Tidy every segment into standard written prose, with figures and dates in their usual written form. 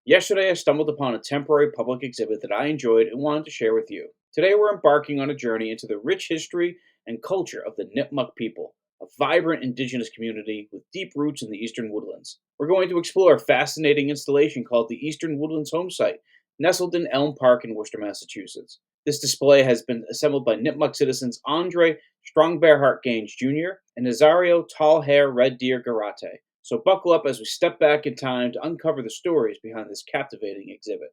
Yesterday, I stumbled upon a temporary public exhibit that I enjoyed and wanted to share with you. Today, we're embarking on a journey into the rich history and culture of the Nipmuc people, a vibrant indigenous community with deep roots in the Eastern Woodlands. We're going to explore a fascinating installation called the Eastern Woodlands Homesite, nestled in Elm Park in Worcester, Massachusetts. This display has been assembled by Nipmuc citizens Andre Strongbearheart Gaines Jr. and Nazario Tall-HairRedDeer Garate. So buckle up as we step back in time to uncover the stories behind this captivating exhibit.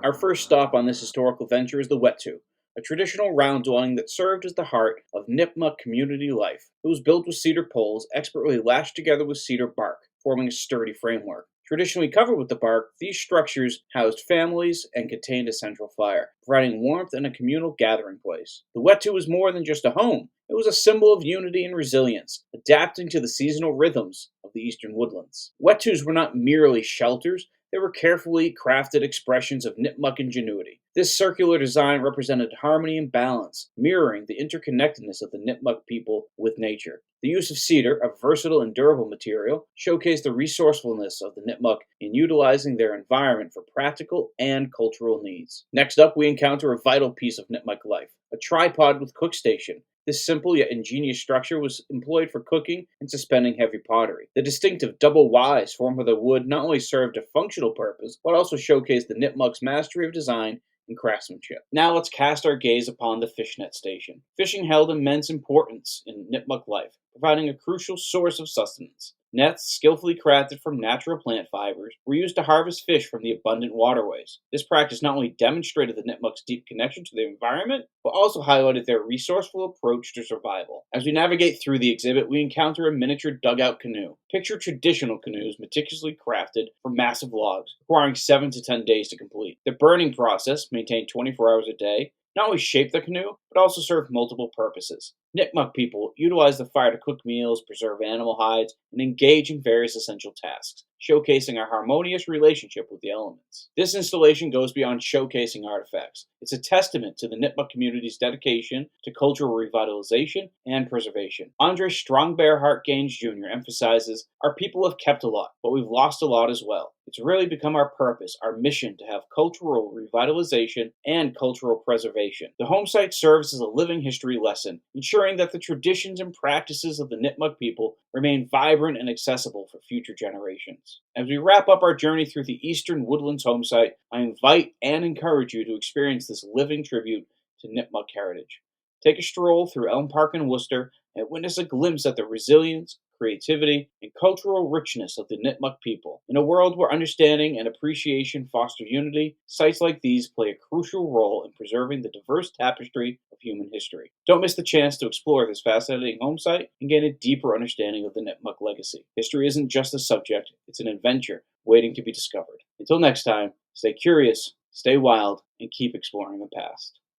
Our first stop on this historical venture is the Wetu, a traditional round dwelling that served as the heart of Nipmuc community life. It was built with cedar poles expertly lashed together with cedar bark, forming a sturdy framework. Traditionally covered with the bark, these structures housed families and contained a central fire, providing warmth and a communal gathering place. The Wetu was more than just a home. It was a symbol of unity and resilience, adapting to the seasonal rhythms of the Eastern Woodlands. Wetus were not merely shelters, they were carefully crafted expressions of Nipmuc ingenuity. This circular design represented harmony and balance, mirroring the interconnectedness of the Nipmuc people with nature. The use of cedar, a versatile and durable material, showcased the resourcefulness of the Nipmuc in utilizing their environment for practical and cultural needs. Next up, we encounter a vital piece of Nipmuc life, a tripod with Cookstation. This simple yet ingenious structure was employed for cooking and suspending heavy pottery. The distinctive double Ys formed with the wood not only served a functional purpose, but also showcased the Nipmuc's mastery of design and craftsmanship. Now let's cast our gaze upon the Fishnet Station. Fishing held immense importance in Nipmuc life, providing a crucial source of sustenance. Nets, skillfully crafted from natural plant fibers, were used to harvest fish from the abundant waterways. This practice not only demonstrated the Nipmuc's deep connection to the environment, but also highlighted their resourceful approach to survival. As we navigate through the exhibit, we encounter a miniature dugout canoe. Picture traditional canoes meticulously crafted from massive logs, requiring 7 to 10 days to complete. The burning process, maintained 24 hours a day, not only shaped the canoe, but also served multiple purposes. Nipmuc people utilized the fire to cook meals, preserve animal hides, and engage in various essential tasks, showcasing our harmonious relationship with the elements. This installation goes beyond showcasing artifacts. It's a testament to the Nipmuc community's dedication to cultural revitalization and preservation. Andre Strongbearheart Gaines Jr. emphasizes, our people have kept a lot, but we've lost a lot as well. It's really become our purpose, our mission to have cultural revitalization and cultural preservation. The home site serves as a living history lesson, ensuring that the traditions and practices of the Nipmuc people remain vibrant and accessible for future generations. As we wrap up our journey through the Eastern Woodlands Homesite, I invite and encourage you to experience this living tribute to Nipmuc heritage. Take a stroll through Elm Park in Worcester and witness a glimpse at the resilience, creativity, and cultural richness of the Nipmuc people. In a world where understanding and appreciation foster unity, sites like these play a crucial role in preserving the diverse tapestry of human history. Don't miss the chance to explore this fascinating home site and gain a deeper understanding of the Nipmuc legacy. History isn't just a subject, it's an adventure waiting to be discovered. Until next time, stay curious, stay wild, and keep exploring the past.